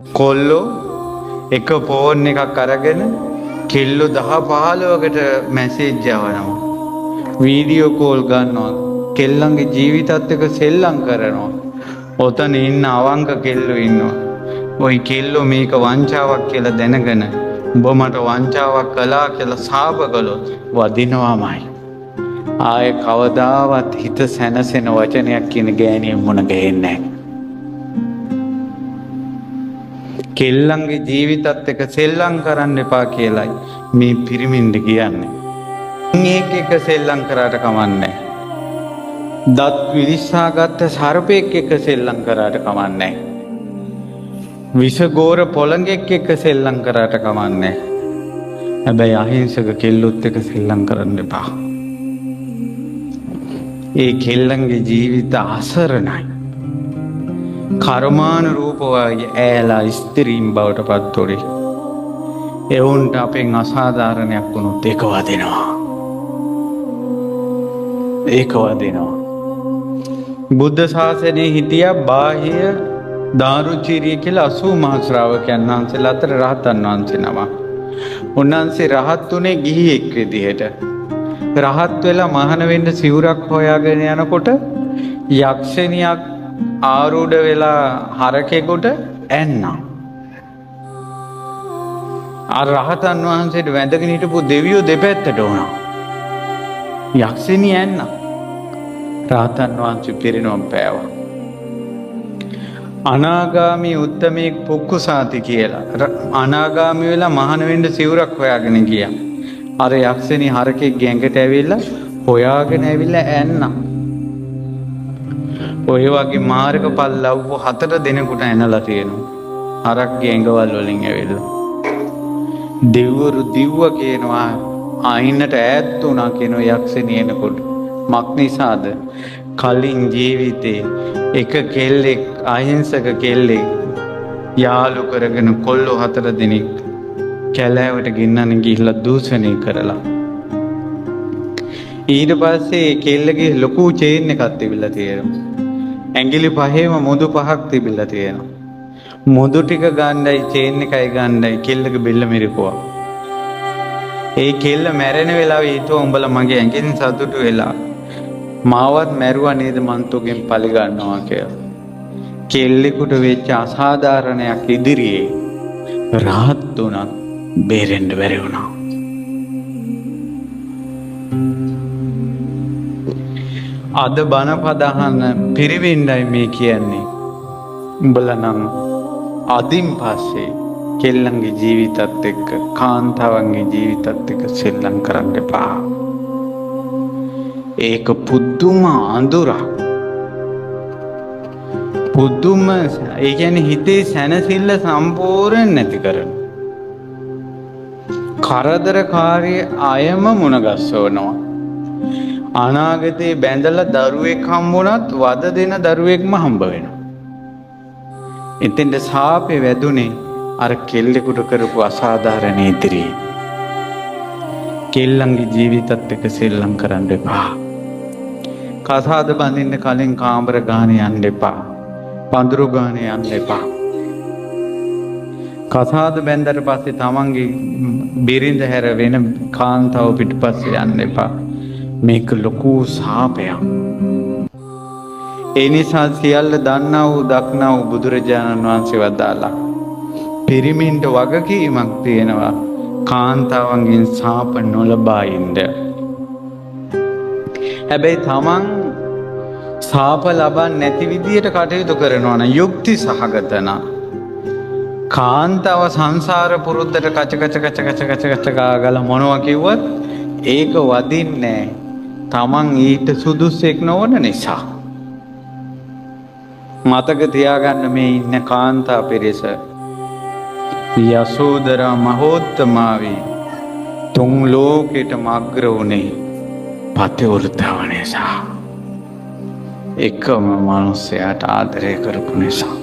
කොල්ලෝ එක ෆෝන් එකක් අරගෙන කෙල්ලෝ 10-15කට මැසේජ් යවනවා. වීඩියෝ කෝල් ගන්නවා. කෙල්ලන්ගේ ජීවිතත් එක්ක සෙල්ලම් කරනවා. ඔතන ඉන්න අවංක කෙල්ලෝ ඉන්නවා. ওই කෙල්ලෝ මේක වංචාවක් කියලා දැනගෙන උඹ මට වංචාවක් කළා කියලා සාප කළොත් වදිනවාමයි. ආයේ කවදාවත් හිත සැනසෙන වචනයක් කියන ගෑණිය මුණ ගැහෙන්නේ නැහැ. කෙල්ලන්ගේ ජීවිතත් එක්ක සෙල්ලම් කරන්න එපා කියලායි මේ පිරිමින්ද කියන්නේ. මේක එක සෙල්ලම් කරාට කමන්නේ. දත් විලිස්සාගත්ත සර්පෙක් එක්ක සෙල්ලම් කරාට කමන්නේ. විෂගෝර පොළඟෙක් එක්ක සෙල්ලම් කරාට කමන්නේ. හැබැයි අහිංසක කෙල්ලොත් එක්ක සෙල්ලම් කරන්න එපා. ඒ කෙල්ලන්ගේ ජීවිත අසරණයි. කර්මානුරූපව ඈලා ස්ත්‍රීන් බවට පත් උනේ. එවුන්ට අපෙන් අසාධාරණයක් වුණොත් ඒක වදිනවා. ඒක වදිනවා. බුද්ධ ශාසනයේ හිටියා බාහ්‍ය දාරුචීරිය කියලා 80 මහා ශ්‍රාවකයන් වහන්සේලා අතර රහතන් වහන්සේ නම. උන්වහන්සේ රහත් උනේ ගිහියෙක් විදිහට. රහත් වෙලා මහාන වෙන්න සිවුරක් හොයාගෙන යනකොට යක්ෂණියක් ආරූඪ වෙලා හරකෙකුට ඇන්නා. අර රහතන් වහන්සේට වැඳගෙන හිටපු දෙවියෝ දෙපැත්තට වුණා. යක්ෂණිය ඇන්නා. රහතන් වහන්සේ පිරිනොම් පෑවා. අනාගාමී උත්තමයෙක් පුක්කුසාති කියලා අනාගාමී වෙලා මහාන වෙන්න සිවුරක් හොයාගෙන ගියා. අර යක්ෂණිය හරකෙක් ගැඟට ඇවිල්ලා හොයාගෙන ඇවිල්ලා ඇන්නා. ඔය වගේ මාර්ගඵල ලැබුව 4 දිනකට ඇනලා තියෙනවා. හරක්ගේ ඇඟවල් වලින් ඇවිල්ලා. දෙවිවරු දිව්ව කියනවා අයින්නට ඈත් වුණා කියන යක්ෂණිය එනකොට. මක් නිසාද? කලින් ජීවිතේ එක කෙල්ලෙක් අහිංසක කෙල්ලෙක් යාළු කරගෙන කොල්ලෝ 4 දිනක් කැලෑවට ගෙන්නන්න ගිහිල්ලා දූෂණය කරලා. ඊට පස්සේ කෙල්ලගේ ලොකු චේන් එකක් තිබිලා තියෙනවා. ඇඟිලි 5ෙම මුදු 5ක් තිබිලා තියෙනවා. මුදු ටික ගන්නයි චේන් එකයි ගන්නයි කෙල්ලගේ බෙල්ල මිරිකුවා. ඒ කෙල්ල මැරෙන වෙලාවේ හිතුවා උඹලා මගේ ඇඟෙන් සතුටු වෙලා මාවත් මැරුවා නේද මං තුගෙන් පලි ගන්නවා කියලා. කෙල්ලෙකුට වෙච්ච අසාධාරණයක් ඉදිරියේ රහත් උනත් බේරෙන්න බැරි වුණා. අද බණපද අහන පිරිවින්ඩයි මේ කියන්නේ. උඹලා නම් අදින් පස්සේ කෙල්ලන්ගේ ජීවිතත් එක්ක කාන්තාවන්ගේ ජීවිතත් එක්ක සෙල්ලම් කරන්න එපා. ඒක පුදුම අඳුරක්. පුදුම ඒ කියන්නේ හිතේ සැනසෙල්ල සම්පූර්ණ නැති කරන. කරදරකාරී අයම මුණ ගැස්සවනවා. අනාගතේ බැඳලා දරුවෙක් හම්බුණත් වද දෙන දරුවෙක්ම හම්බ වෙනවා. එතෙන්ද සාපේ වැදුනේ අර කෙල්ලෙකුට කරපු අසාධාරණ ඉදිරියේ. කෙල්ලන්ගේ ජීවිතත් එක්ක සෙල්ලම් කරන්න එපා. කසාද බඳින්න කලින් කාමර ගානේ යන්න එපා. පඳුරු ගානේ යන්න එපා. කසාද බැඳලා පස්සේ තමන්ගේ බිරිඳ හැර වෙන කාන්තාව පිටපස්සේ යන්න එපා. මේක ලොකු සාපයක්. ඒ නිසා සියල්ල දන්නා වූ දක්නා වූ බුදුරජාණන් වහන්සේ වදාලා පිරිමින්ට වගකීමක් තියෙනවා කාන්තාවන්ගෙන් සාප නොලබා ඉන්න. හැබැයි තමන් සාප ලබන්නේ නැති විදියට කටයුතු කරනවා නම් යුක්ති සහගතන කාන්තාව සංසාර පුරුද්දට කච ගාගලා මොනවා කිව්වත් ඒක වදින්නේ තමන් ඊට සුදුස්සෙක් නොවන නිසා. මතක තියාගන්න මේ ඉන්න කාන්තා පිරිස යසෝදරා මහෝත්තමාවී තුන් ලෝකෙටම අග්‍ර වුණේ පතිවෘතාව නිසා. එකම මනුස්සයාට ආදරය කරපු නිසා.